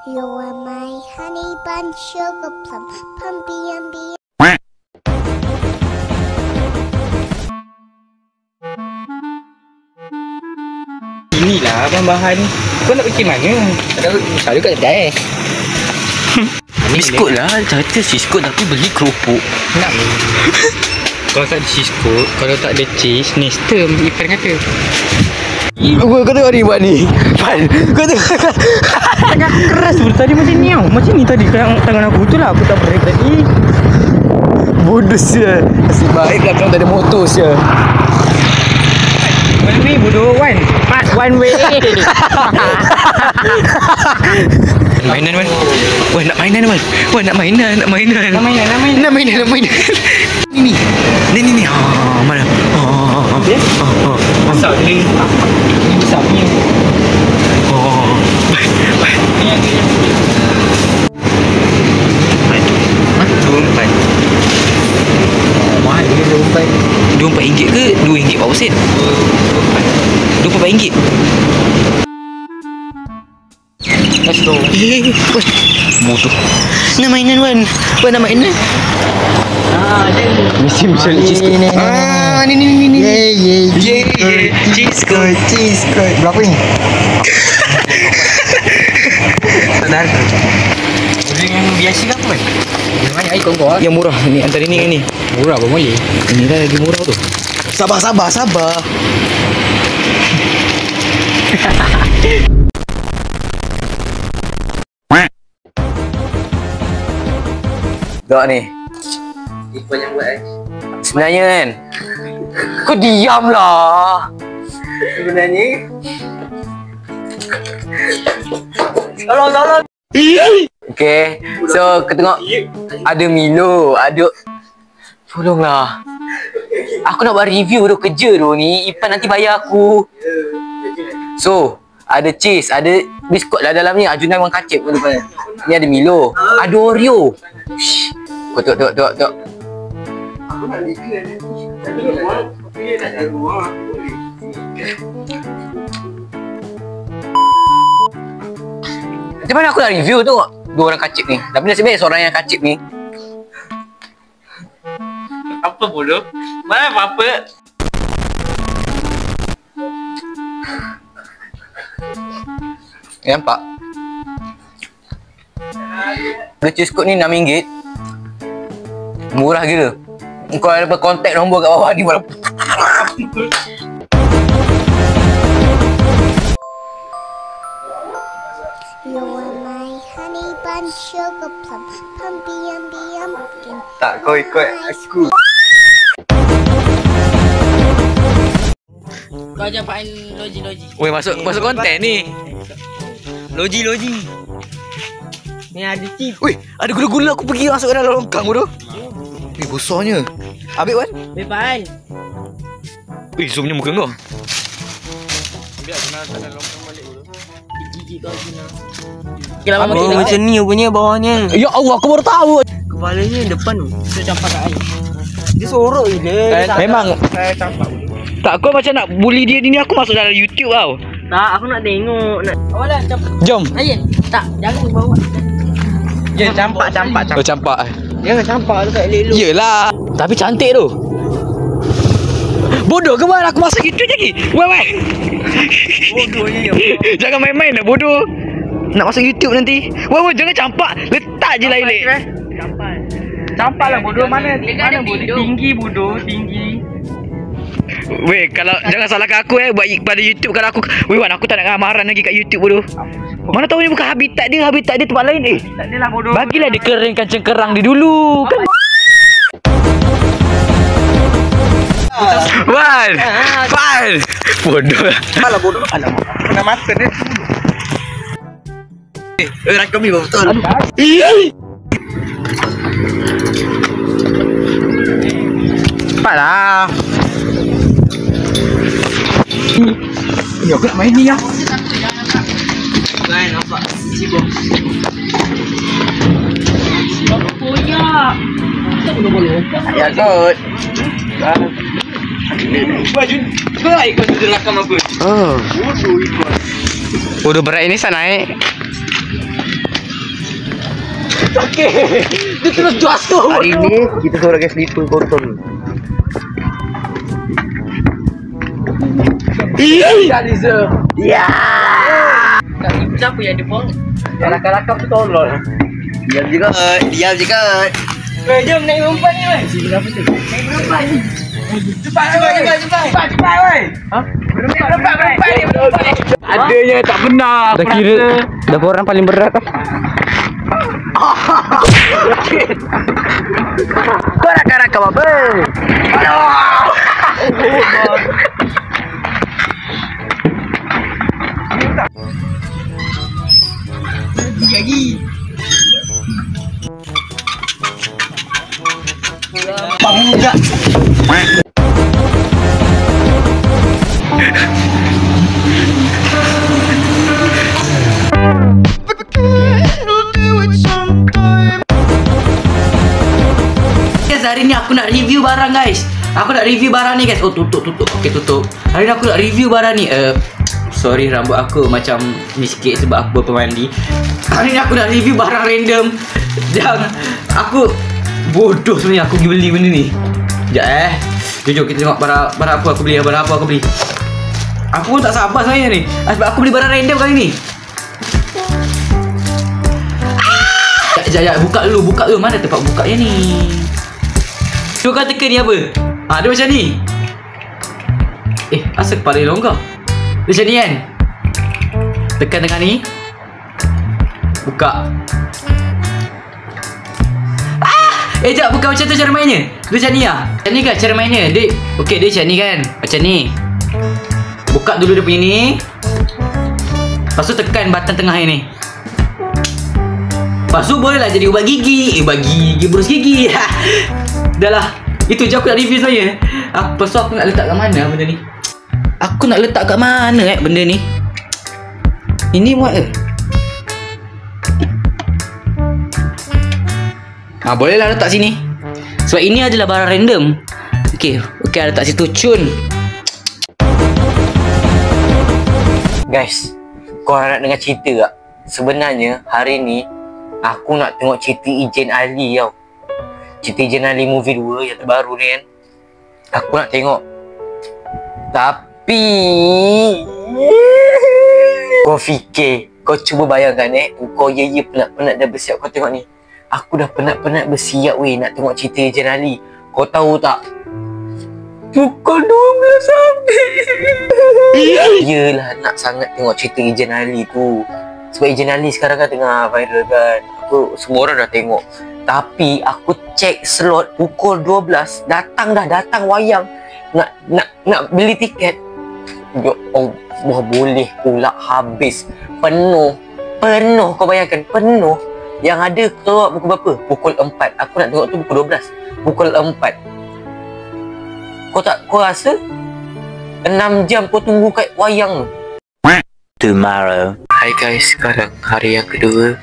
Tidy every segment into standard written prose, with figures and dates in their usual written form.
You are my honey bun, sugar plum, pumpy umby. Inilah bahan-bahan. Kau nak bikin mana? Ada selalu kat kedai. Biskut lah, kata biskut tapi beli kerupuk. Nak. Kalau tak ada biskut, kalau tak ada cheese, nestem Ipan kata. Kau tengok ni buat ni. Pan, kau tengok. Tangan aku keras tadi macam ni tau. Macam ni tadi tangan aku tu lah. Aku tak break tadi. Bodoh sia. Nasib baik lah kau tak ada motor sia. One way bodoh, one way. Mainan man. Wah nak mainan man. Wah nak mainan. Nak mainan. Ni. Ah, mana? Masak ni. Masak ni. Oh. Baik. Ni ada. RM24. Mahal dia RM24 ke RM2 berapa sen? RM24. Let's go. Bodoh. Nak mainan Wan. Wan nak mainan. Mesti cheese code. Ni. Yeay. Cheese code. Berapa ni? Sadar. Yang biasa ke apa? Yang mana air kongkong ah? Yang murah ni antara ni dengan ni. Murah apa boleh? Ini dah lagi murah tu. Sabar. Tak ni. Ikut yang buat Sebenarnya kan. Kau diamlah. Sebenarnya Tolong. Okay. So kau tengok. Ada Milo. Ada. Tolonglah. Aku nak buat review tu. Kerja tu ni. Ipan nanti bayar aku. So ada cheese. Ada biskut lah dalam ni. Ajunan memang kacip pun depan. Ni ada Milo. Ada Oreo. Shh. Kau tengok. aku nak declare ni. Tapi dia tak ada ruang, aku boleh. Macam mana aku nak review tu? Dua orang kacip ni. Tapi nasib baik seorang yang kacip ni. Apa bodoh? Mana apa-apa? Nampak? Harga cheese code ni RM6. Murah gila. Kau ada kontak nombor kat bawah ni malah. You are my honey bun, sugar plum, pumpy umby pumpkin. Tak, kau ikut aku. Kau ajak Pak An loji. Weh, masuk konten ni. Loji. Ni ada tip. Weh, ada gula-gula aku pergi masuk dalam longkang tu. Weh, besarnya. Ambil Wan. Weh Pak An. Weh, zoomnya muka kau. Biar kena dalam longkang balik bodoh. Gigi kau kena. Kenapa macam ni punya bawahnya? Ya Allah, aku baru tahu. Kepalanya depan tu. Dia campak kat air. Dia sorok je dia. Memang. Saya campak. Tak, kau macam nak bully dia ni, aku masuk dalam YouTube tau. Tak, aku nak tengok. Awalah campak. Jom. Ayen. Tak, jangan bawa. Ya, campak. Oh, campak. Jangan campak tu kat elok-elok. Yelah. Tapi cantik tu. Bodoh ke Wan? Aku masuk YouTube lagi. Weh. Bodohnya. Jangan main-main lah bodoh. Nak masuk YouTube nanti. Weh, jangan campak. Letak je lain-lain. Campak lah bodoh. Mana boleh tinggi bodoh, tinggi. Weh, kalau jangan salahkan aku buat pada YouTube. Kalau aku Wan, aku tak nak amaran lagi kat YouTube bodoh. Mana tahu ni bukan habitat dia tempat lain. Tak adalah bodoh. Bagilah dia keringkan cengkerang dia dulu kan. Wan. Bodoh. Alah bodoh. Alamak. Kena mata dia. Rakam ni betul. Cepatlah. Ya, aku nak main ni lah. Kan nampak sibuk. Siapa koyak? Kita boleh. Ya kot. Baju kau nak ikut tu rakam apa? Oh. Bodoh ikut. Bodoh berat ini sana naik. Okey. Dia terus jatuh. Hari ni kita seorang sleeper kotor. Ya, Liza. Ya. Siapa yang ada bong? Kalak-kalak tu tolol. Diam je kot. Diam je kot. Weh, jom naik lompat ni, weh. Berapa tu? Naik lompat ni. Cepat, weh. Ha? Berempat. Adanya tak benar. Dah kira dah orang paling berat lah. Kau nak rakam apa? Guys, hari ni aku nak review barang guys. Aku nak review barang ni guys. Oh, tutup. Okey, tutup. Hari ni aku nak review barang ni. Sorry, rambut aku macam ni sikit sebab aku berpemandi. Hari ni aku nak review barang random. Jangan. Aku bodoh sebenarnya aku pergi beli benda ni. Sekejap jom kita tengok barang apa aku beli. Aku pun tak sabar sebenarnya ni. Sebab aku beli barang random kali ni. Sekejap, buka dulu. Mana tempat bukanya ni? Cuba kau tekan ni apa? Dia macam ni. Asal kepala dia longgar? Dia macam ni kan? Tekan tengah ni. Buka. Sekejap, bukan macam tu cara mainnya. Dia macam ni lah. Macam ni kan cara mainnya. Okey, dia macam ni kan. Macam ni. Buka dulu dia punya ni. Lepas tu tekan button tengah ni. Lepas tu boleh lah jadi ubat gigi. Ubat gigi, berus gigi. Dah lah. Itu je aku nak review saya. Lepas tu aku nak letak kat mana benda ni? Aku nak letak kat mana benda ni? Ini muat ke? Bolehlah letak sini. Sebab ini adalah barang random. Okey, letak situ. Cun. Guys, korang nak dengar cerita tak? Sebenarnya hari ni aku nak tengok cerita Ejen Ali tau. Cerita Ejen Ali movie 2 yang terbaru ni kan. Aku nak tengok. Tapi kau fikir, kau cuba bayangkan kau penat-penat dah bersiap kau tengok ni. Aku dah penat-penat bersiap weh nak tengok cerita Ejen Ali. Kau tahu tak? Pukul 12 habis. Yelah nak sangat tengok cerita Ejen Ali tu. Sebab Ejen Ali sekarang kan tengah viral kan. Semua orang dah tengok. Tapi aku cek slot pukul 12. Datang wayang. Nak beli tiket. Ya Allah, boleh pula habis. Penuh. Kau bayangkan, penuh. Yang ada keluar pukul berapa? Pukul 4. Aku nak tengok tu pukul 12. Pukul 4. Kau rasa 6 jam kau tunggu kat wayang tu. Tomorrow. Hai guys, sekarang hari yang kedua.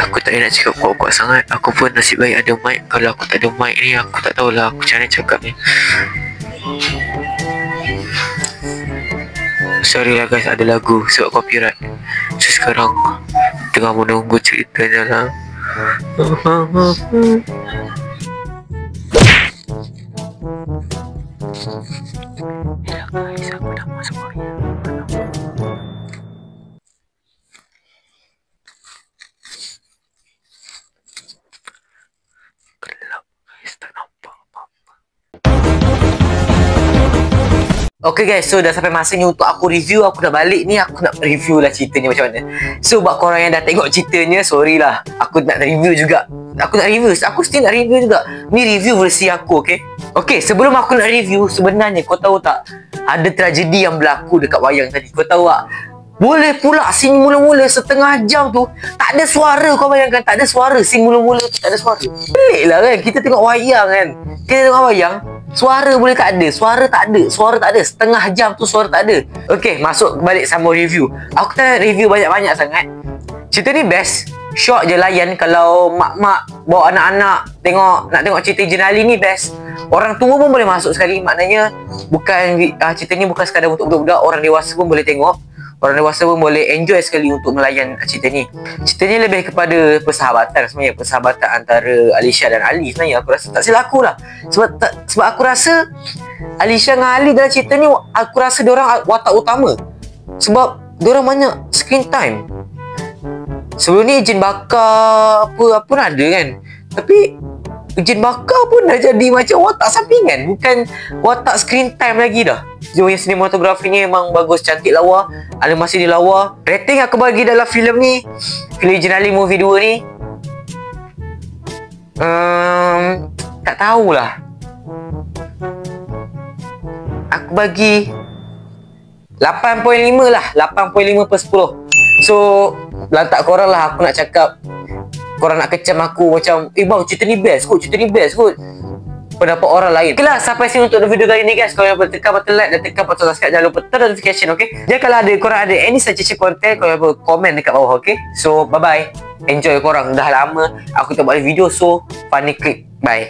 Aku tak nak cakap kuat-kuat sangat. Aku pun nasib baik ada mic. Kalau aku tak ada mic ni, aku tak tahulah aku macam mana cakap ni. Sorry lah guys, ada lagu sebab copyright. So sekarang tengah menunggu ceritanya lah. Ya guys, aku dah masuk wayang. Gelap guys, tak nampak apa-apa. Okay guys, so dah sampai masanya untuk aku review. Aku dah balik ni, aku nak review lah ceritanya macam mana. So buat korang yang dah tengok ceritanya, sorry lah, aku nak review juga. Aku still nak review juga. Ni review versi aku, okay? Okay, sebelum aku nak review, sebenarnya kau tahu tak, ada tragedi yang berlaku dekat wayang tadi. Kau tahu tak? Boleh pula scene mula-mula setengah jam tu tak ada suara. Kau bayangkan, tak ada suara. Scene mula-mula tu tak ada suara. Pelik lah kan, kita tengok wayang kan. Kita tengok wayang, suara boleh tak ada, suara tak ada. Setengah jam tu suara tak ada. Okay, masuk balik sama review. Aku tak nak review banyak-banyak sangat. Cerita ni best. Short je layan. Kalau mak-mak bawa anak-anak nak tengok cerita Ejen Ali ni best. Orang tua pun boleh masuk sekali. Maknanya bukan cerita ni bukan sekadar untuk budak-budak, orang dewasa pun boleh tengok. orang dewasa pun boleh enjoy sekali untuk melayan cerita ni. Cerita ni lebih kepada persahabatan sebenarnya, persahabatan antara Alisha dan Ali sebenarnya. Aku rasa tak silap aku lah. Sebab aku rasa Alisha dengan Ali dalam cerita ni, aku rasa diorang watak utama. Sebab diorang banyak screen time. Sebelum ni Jin Bakar apa pun ada kan. Tapi Jin Bakar pun dah jadi macam watak sampingan, bukan watak screen time lagi dah. Dia punya sinematografi ni memang bagus, cantik lawa. Animasi dia lawa. Rating aku bagi dalam filem ni, filem Jin Ali Movie 2 ni, tak tahulah. Aku bagi 8.5 lah. 8.5/10. So lantak korang lah, aku nak cakap korang nak kecam aku macam bang cerita ni best kot, cerita ni best kot, pendapat orang lain. Okay lah, sampai sini untuk video kali ni guys. Kalau yang tekan button like dan tekan button subscribe, jangan lupa turn notification, okay? Dan kalau korang ada any suggestion content, korang boleh komen dekat bawah, okay? So bye bye, enjoy korang. Dah lama aku tak buat video, so funny clip. Bye.